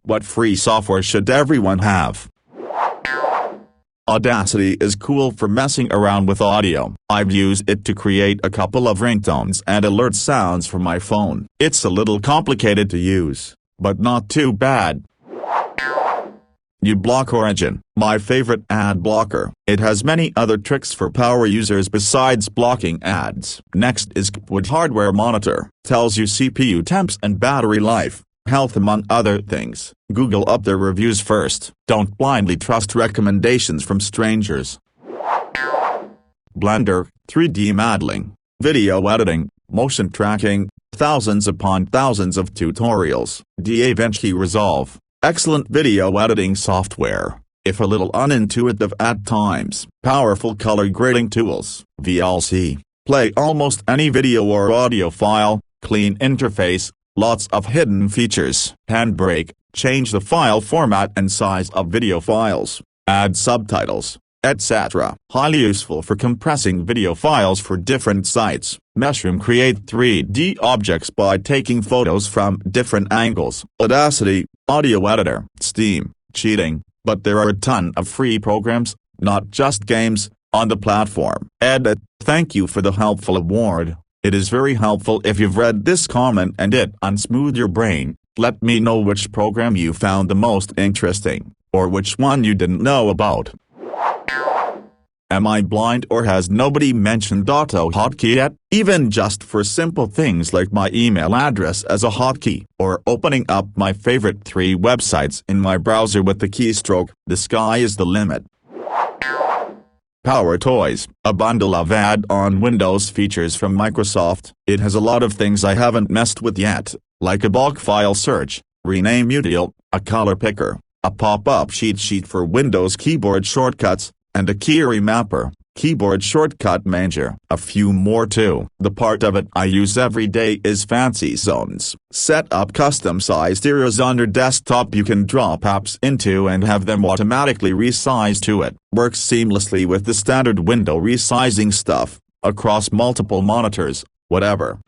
What free software should everyone have? Audacity is cool for messing around with audio. I've used it to create a couple of ringtones and alert sounds for my phone. It's a little complicated to use, but not too bad. uBlock Origin, my favorite ad blocker. It has many other tricks for power users besides blocking ads. Next is Wood Hardware Monitor. Tells you CPU temps and battery life, health among other things. Google up their reviews first. Don't blindly trust recommendations from strangers. Blender, 3D modeling, video editing, motion tracking, thousands upon thousands of tutorials. DaVinci Resolve, excellent video editing software, if a little unintuitive at times. Powerful color grading tools. VLC, play almost any video or audio file, clean interface, lots of hidden features. Handbrake, change the file format and size of video files, add subtitles, etc. Highly useful for compressing video files for different sites. Mushroom, create 3D objects by taking photos from different angles. Audacity, audio editor. Steam, cheating, but there are a ton of free programs, not just games, on the platform. Edit, thank you for the helpful award. It is very helpful if you've read this comment and it unsmooth your brain. Let me know which program you found the most interesting, or which one you didn't know about. Am I blind or has nobody mentioned auto hotkey yet? Even just for simple things like my email address as a hotkey, or opening up my favorite 3 websites in my browser with the keystroke, the sky is the limit. Power Toys, a bundle of add-on Windows features from Microsoft. It has a lot of things I haven't messed with yet, like a bulk file search, rename util, a color picker, a pop-up cheat sheet for Windows keyboard shortcuts, and a key remapper, keyboard shortcut manager. A few more too. The part of it I use every day is Fancy Zones. Set up custom-sized areas on your desktop you can drop apps into and have them automatically resize to it. Works seamlessly with the standard window resizing stuff, across multiple monitors, whatever.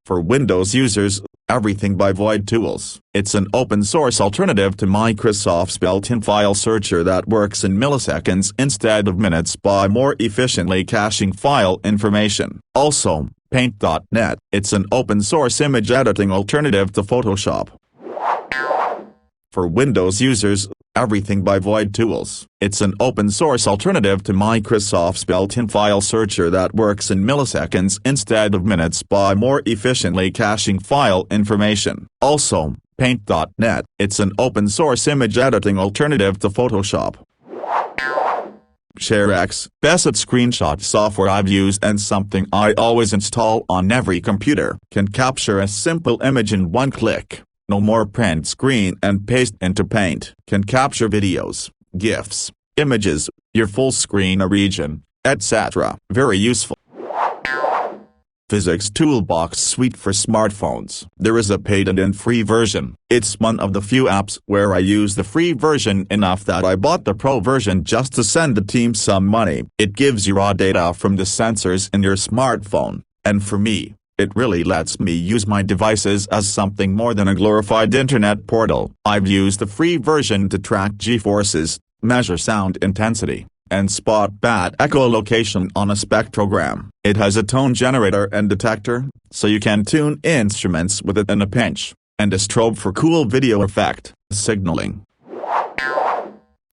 For Windows users, everything by Void Tools. It's an open-source alternative to Microsoft's built-in file searcher that works in milliseconds instead of minutes by more efficiently caching file information. Also, Paint.net. It's an open-source image editing alternative to Photoshop. For Windows users, everything by Void Tools. It's an open-source alternative to Microsoft's built-in file searcher that works in milliseconds instead of minutes by more efficiently caching file information. Also, Paint.net. It's an open-source image editing alternative to Photoshop. ShareX, best screenshot software I've used and something I always install on every computer. Can capture a simple image in one click. No more print screen and paste into Paint. Can capture videos, GIFs, images, your full screen region, etc. Very useful. Physics Toolbox Suite for smartphones. There is a paid and free version. It's one of the few apps where I use the free version enough that I bought the pro version just to send the team some money. It gives you raw data from the sensors in your smartphone, and for me, it really lets me use my devices as something more than a glorified internet portal. I've used the free version to track G-forces, measure sound intensity, and spot bad echolocation on a spectrogram. It has a tone generator and detector, so you can tune instruments with it in a pinch, and a strobe for cool video effect, signaling.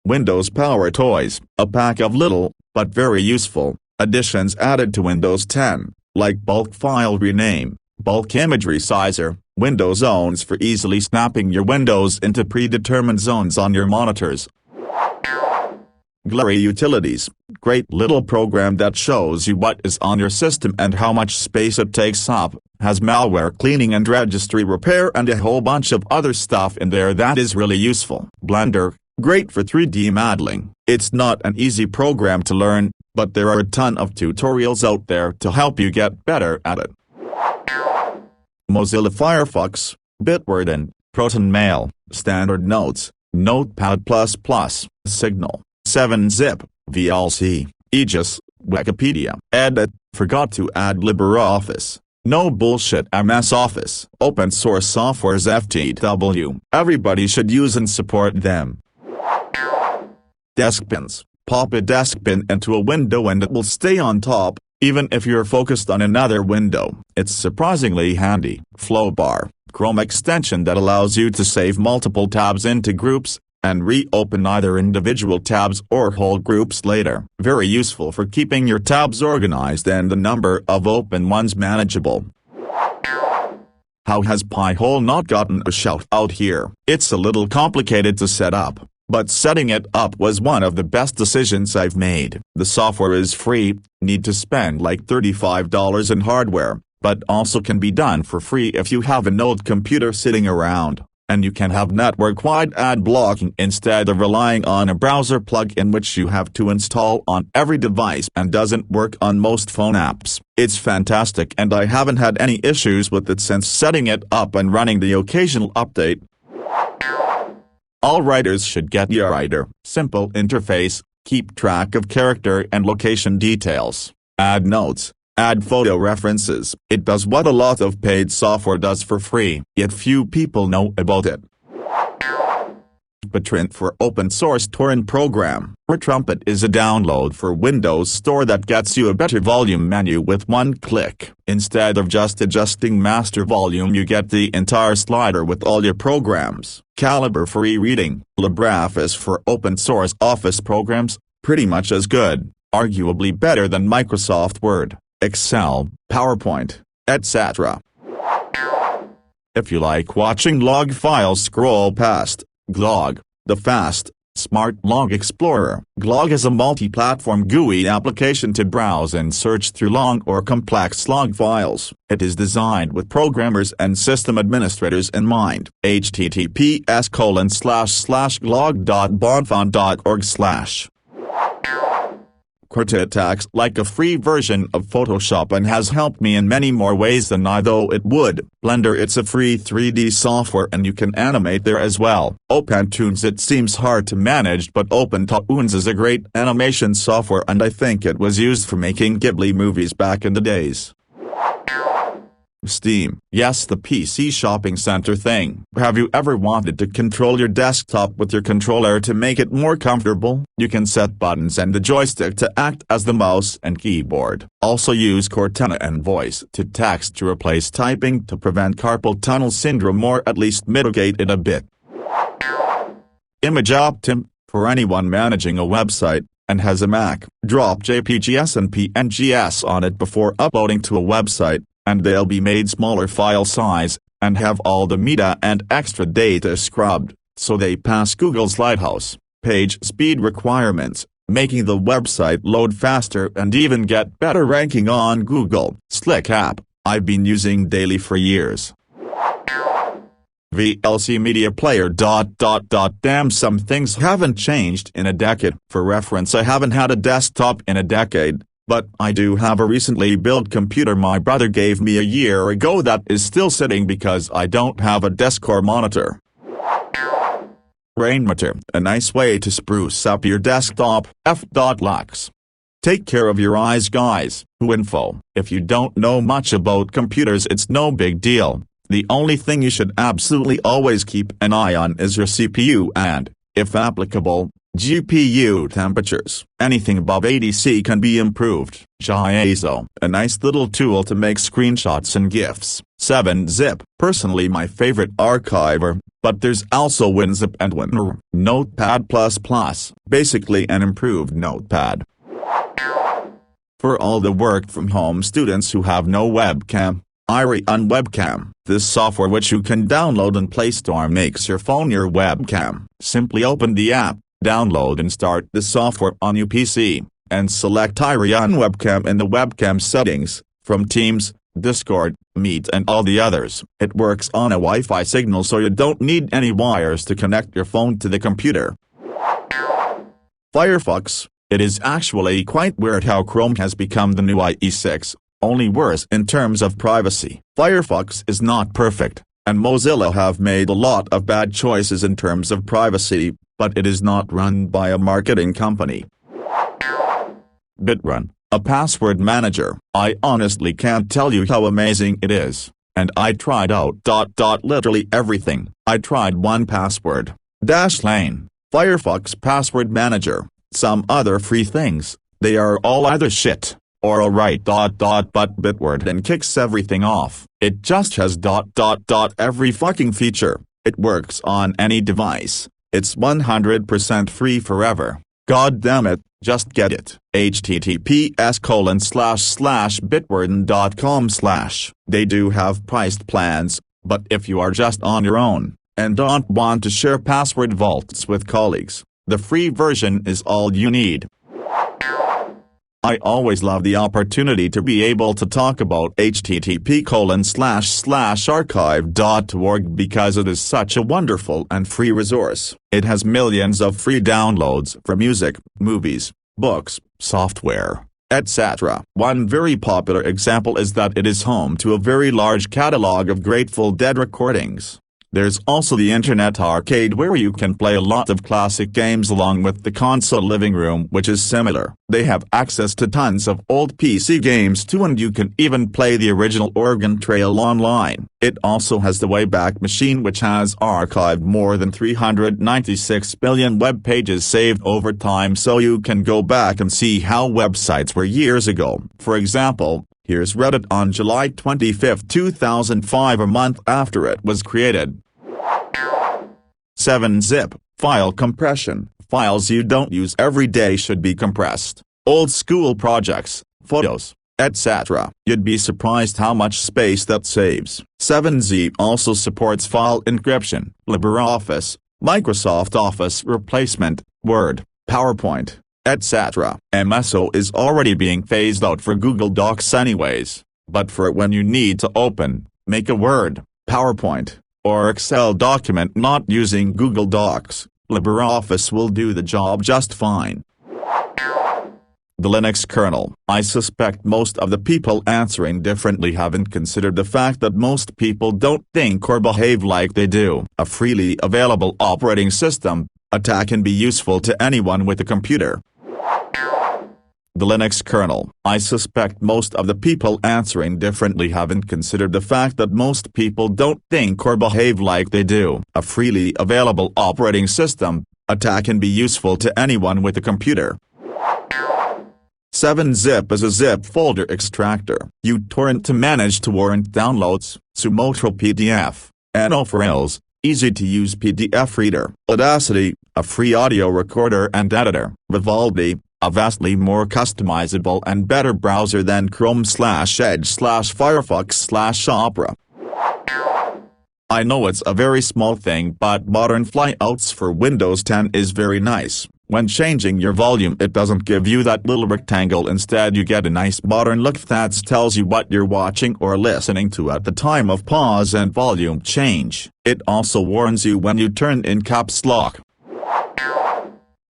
Windows Power Toys, a pack of little, but very useful, additions added to Windows 10. Like bulk file rename, bulk image resizer, window zones for easily snapping your windows into predetermined zones on your monitors. Glary Utilities, great little program that shows you what is on your system and how much space it takes up, has malware cleaning and registry repair and a whole bunch of other stuff in there that is really useful. Blender, great for 3D modeling. It's not an easy program to learn, but there are a ton of tutorials out there to help you get better at it. Mozilla Firefox, Bitwarden, Proton Mail, Standard Notes, Notepad++, Signal, 7-Zip, VLC, Aegis, Wikipedia. Edit, forgot to add LibreOffice. No bullshit MS Office. Open source software's FTW. Everybody should use and support them. Deskpins. Pop a deskpin into a window and it will stay on top, even if you're focused on another window. It's surprisingly handy. Flowbar. Chrome extension that allows you to save multiple tabs into groups, and reopen either individual tabs or whole groups later. Very useful for keeping your tabs organized and the number of open ones manageable. How has Pi-hole not gotten a shout out here? It's a little complicated to set up, but setting it up was one of the best decisions I've made. The software is free, need to spend like $35 in hardware, but also can be done for free if you have an old computer sitting around. And you can have network-wide ad blocking instead of relying on a browser plug-in which you have to install on every device and doesn't work on most phone apps. It's fantastic and I haven't had any issues with it since setting it up and running the occasional update. All writers should get eWriter. Simple interface, keep track of character and location details, add notes, add photo references. It does what a lot of paid software does for free, yet few people know about it. Btrint for open source torrent program. Trumpet is a download for Windows Store that gets you a better volume menu with one click. Instead of just adjusting master volume, you get the entire slider with all your programs. Calibre for e-reading. LibreOffice for open source office programs, pretty much as good, arguably better than Microsoft Word, Excel, PowerPoint, etc. If you like watching log files scroll past, Glog, the fast, smart log explorer. Glog is a multi-platform GUI application to browse and search through long or complex log files. It is designed with programmers and system administrators in mind. https://glog.bonfont.org/. Quartet acts like a free version of Photoshop and has helped me in many more ways than I thought it would. Blender, it's a free 3D software and you can animate there as well. OpenToonz, it seems hard to manage, but OpenToonz is a great animation software and I think it was used for making Ghibli movies back in the days. Steam. Yes, the PC shopping center thing. Have you ever wanted to control your desktop with your controller to make it more comfortable? You can set buttons and the joystick to act as the mouse and keyboard. Also use Cortana and voice to text to replace typing to prevent carpal tunnel syndrome or at least mitigate it a bit. ImageOptim. For anyone managing a website and has a Mac, drop JPGs and PNGs on it before uploading to a website, and they'll be made smaller file size, and have all the meta and extra data scrubbed, so they pass Google's Lighthouse page speed requirements, making the website load faster and even get better ranking on Google. Slick app, I've been using daily for years. VLC Media Player. Damn, some things haven't changed in a decade. For reference, I haven't had a desktop in a decade. But I do have a recently built computer my brother gave me a year ago that is still sitting because I don't have a desk or monitor. Rainmeter, a nice way to spruce up your desktop. F.lux. Take care of your eyes, guys. Info. If you don't know much about computers, it's no big deal. The only thing you should absolutely always keep an eye on is your CPU and, if applicable, GPU temperatures. Anything above 80°C can be improved. JISO, a nice little tool to make screenshots and GIFs. 7-Zip, personally my favorite archiver, but there's also WinZip and WinR. Notepad++, basically an improved Notepad. For all the work-from-home students who have no webcam, iRun Webcam. This software which you can download in Play Store makes your phone your webcam. Simply open the app, download and start the software on your PC, and select iRun Webcam in the webcam settings, from Teams, Discord, Meet and all the others. It works on a Wi-Fi signal so you don't need any wires to connect your phone to the computer. Firefox. It is actually quite weird how Chrome has become the new IE6, only worse in terms of privacy. Firefox is not perfect, and Mozilla have made a lot of bad choices in terms of privacy, but it is not run by a marketing company. Bitrun. A password manager. I honestly can't tell you how amazing it is. And I tried out literally everything. I tried 1Password, Dashlane, Firefox Password Manager, some other free things. They are all either shit, or alright but Bitwarden kicks everything off. It just has every fucking feature. It works on any device. It's 100% free forever. God damn it, just get it. https://bitwarden.com/. They do have priced plans, but if you are just on your own, and don't want to share password vaults with colleagues, the free version is all you need. I always love the opportunity to be able to talk about http://archive.org because it is such a wonderful and free resource. It has millions of free downloads for music, movies, books, software, etc. One very popular example is that it is home to a very large catalog of Grateful Dead recordings. There's also the Internet Arcade where you can play a lot of classic games along with the console living room which is similar. They have access to tons of old PC games too and you can even play the original Oregon Trail online. It also has the Wayback Machine which has archived more than 396 billion web pages saved over time so you can go back and see how websites were years ago. For example, here's Reddit on July 25, 2005, a month after it was created. 7-Zip, file compression. Files you don't use every day should be compressed. Old school projects, photos, etc. You'd be surprised how much space that saves. 7-Zip also supports file encryption. LibreOffice, Microsoft Office replacement, Word, PowerPoint, etc. MSO is already being phased out for Google Docs anyways, but for when you need to open, make a Word, PowerPoint, or Excel document not using Google Docs, LibreOffice will do the job just fine. The Linux kernel. I suspect most of the people answering differently haven't considered the fact that most people don't think or behave like they do. A freely available operating system attack can be useful to anyone with a computer. The Linux kernel. I suspect most of the people answering differently haven't considered the fact that most people don't think or behave like they do. A freely available operating system attack can be useful to anyone with a computer. 7-Zip is a zip folder extractor. uTorrent to manage torrent downloads. Sumoto PDF. NO4Ls, easy-to-use PDF reader. Audacity, a free audio recorder and editor. Vivaldi, a vastly more customizable and better browser than Chrome/Edge/Firefox/Opera. I know it's a very small thing but modern flyouts for Windows 10 is very nice. When changing your volume it doesn't give you that little rectangle, instead you get a nice modern look that tells you what you're watching or listening to at the time of pause and volume change. It also warns you when you turn in caps lock.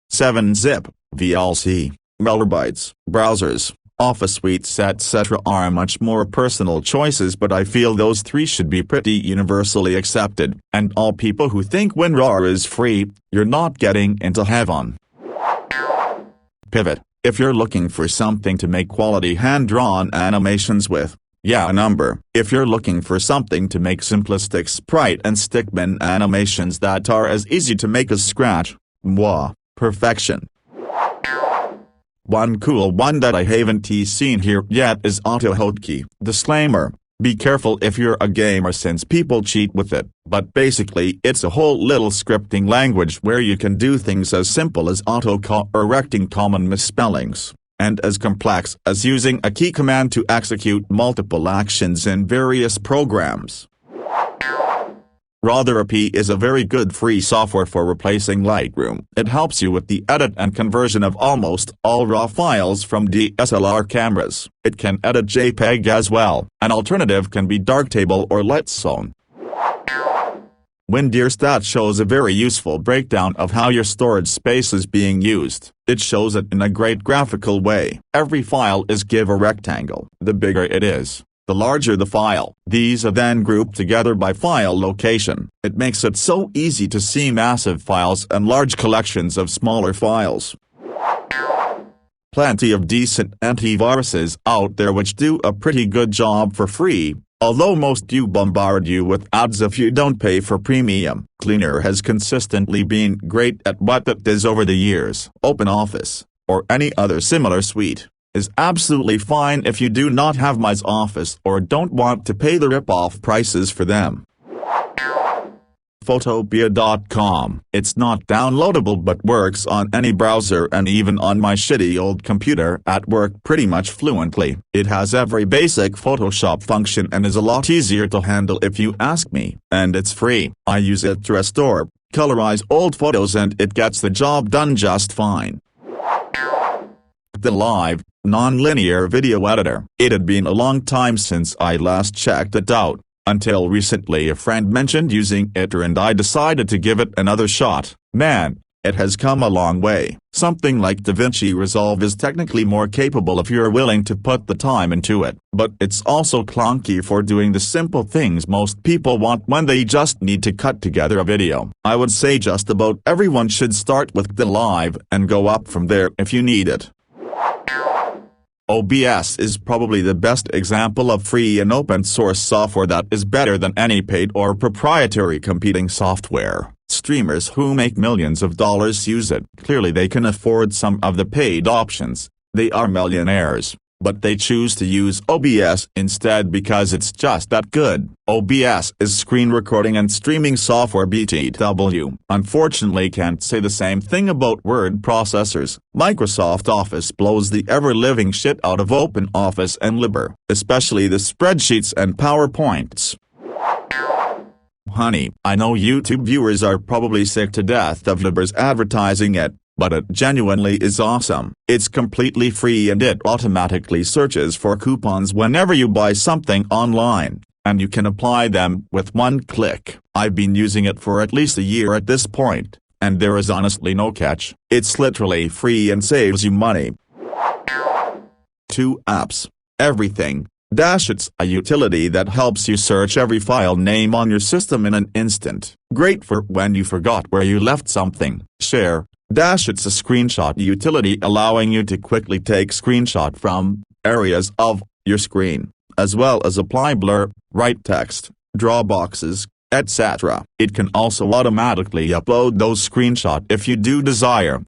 7-Zip, VLC, Malwarebytes, browsers, office suites etc. are much more personal choices, but I feel those three should be pretty universally accepted, and all people who think WinRAR is free, you're not getting into heaven. Pivot, if you're looking for something to make quality hand-drawn animations with, yeah, a number. If you're looking for something to make simplistic sprite and stickman animations that are as easy to make as Scratch, mwah, perfection. One cool one that I haven't seen here yet is AutoHotkey. Disclaimer, be careful if you're a gamer since people cheat with it, but basically it's a whole little scripting language where you can do things as simple as auto-correcting common misspellings, and as complex as using a key command to execute multiple actions in various programs. Rather.p is a very good free software for replacing Lightroom. It helps you with the edit and conversion of almost all RAW files from DSLR cameras. It can edit JPEG as well. An alternative can be Darktable or LetZone. WinDearStat shows a very useful breakdown of how your storage space is being used. It shows it in a great graphical way. Every file is given a rectangle. The bigger it is, the larger the file. These are then grouped together by file location. It makes it so easy to see massive files and large collections of smaller files. Plenty of decent antiviruses out there which do a pretty good job for free, although most do bombard you with ads if you don't pay for premium. Cleaner has consistently been great at what it does over the years. OpenOffice, or any other similar suite, is absolutely fine if you do not have MyOffice or don't want to pay the rip-off prices for them. Photopea.com. It's not downloadable but works on any browser and even on my shitty old computer at work pretty much fluently. It has every basic Photoshop function and is a lot easier to handle if you ask me, and it's free. I use it to restore, colorize old photos and it gets the job done just fine. The Live, non-linear video editor. It had been a long time since I last checked it out. Until recently a friend mentioned using it and I decided to give it another shot. Man, it has come a long way. Something like DaVinci Resolve is technically more capable if you're willing to put the time into it. But it's also clunky for doing the simple things most people want when they just need to cut together a video. I would say just about everyone should start with the Live and go up from there if you need it. OBS is probably the best example of free and open source software that is better than any paid or proprietary competing software. Streamers who make millions of dollars use it. Clearly they can afford some of the paid options. They are millionaires, but they choose to use OBS instead because it's just that good. OBS is screen recording and streaming software BTW. Unfortunately can't say the same thing about word processors. Microsoft Office blows the ever-living shit out of OpenOffice and Libre, especially the spreadsheets and PowerPoints. Honey, I know YouTube viewers are probably sick to death of Libre's advertising it, but it genuinely is awesome. It's completely free and it automatically searches for coupons whenever you buy something online, and you can apply them with one click. I've been using it for at least a year at this point, and there is honestly no catch. It's literally free and saves you money. 2 apps. Everything. It's a utility that helps you search every file name on your system in an instant. Great for when you forgot where you left something. Share. It's a screenshot utility allowing you to quickly take screenshot from areas of your screen, as well as apply blur, write text, draw boxes, etc. It can also automatically upload those screenshots if you do desire.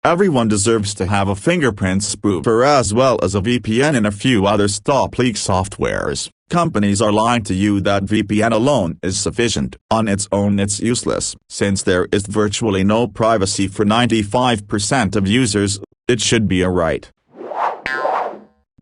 Everyone deserves to have a fingerprint spoofer as well as a VPN and a few other stop leak softwares. Companies are lying to you that VPN alone is sufficient. On its own it's useless. Since there is virtually no privacy for 95% of users, it should be a right.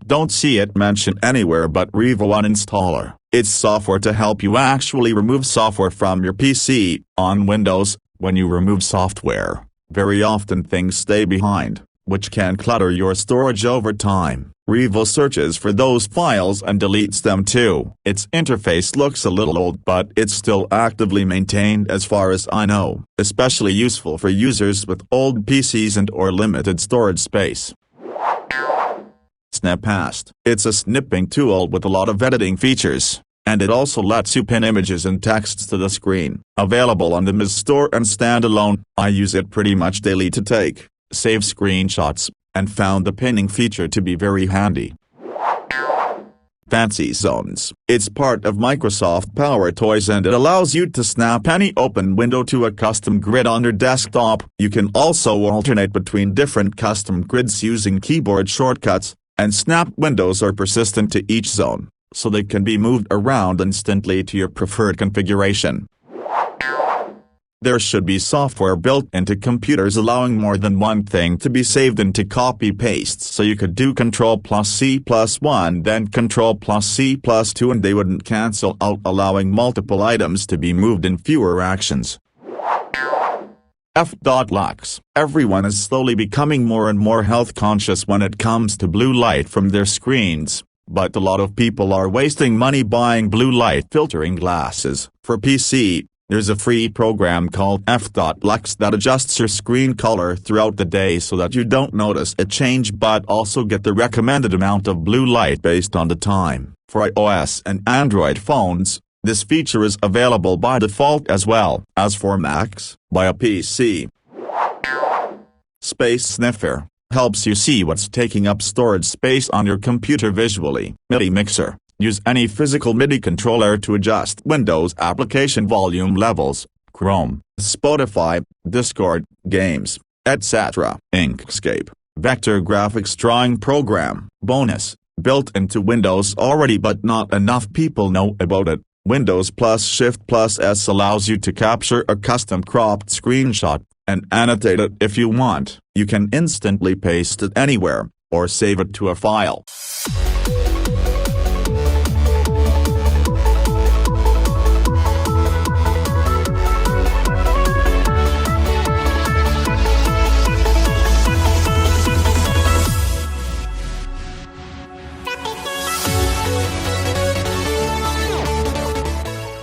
Don't see it mentioned anywhere but Revo Uninstaller. It's software to help you actually remove software from your PC. On Windows, when you remove software, very often things stay behind, which can clutter your storage over time. Revo searches for those files and deletes them too. Its interface looks a little old but it's still actively maintained as far as I know, especially useful for users with old PCs and or limited storage space. Snapcast. It's a snipping tool with a lot of editing features, and it also lets you pin images and texts to the screen. Available on the Ms. Store and standalone. I use it pretty much daily to take, save screenshots, and found the pinning feature to be very handy. Fancy Zones. It's part of Microsoft Power Toys and it allows you to snap any open window to a custom grid on your desktop. You can also alternate between different custom grids using keyboard shortcuts, and snap windows are persistent to each zone, so they can be moved around instantly to your preferred configuration. There should be software built into computers allowing more than one thing to be saved into copy-pastes, so you could do Ctrl+C+1 then Ctrl+C+2 and they wouldn't cancel out, allowing multiple items to be moved in fewer actions. F.Lux. Everyone is slowly becoming more and more health conscious when it comes to blue light from their screens, but a lot of people are wasting money buying blue light filtering glasses. For PC, there's a free program called F.Lux that adjusts your screen color throughout the day so that you don't notice a change but also get the recommended amount of blue light based on the time. For iOS and Android phones, this feature is available by default as well as for Macs, by a PC. Space Sniffer. helps you see what's taking up storage space on your computer visually. MIDI mixer. Use any physical MIDI controller to adjust Windows application volume levels, Chrome, Spotify, Discord, games, etc. Inkscape. Vector graphics drawing program. Bonus. Built into Windows already but not enough people know about it. Windows plus Shift plus S allows you to capture a custom cropped screenshot and annotate it if you want. You can instantly paste it anywhere, or save it to a file.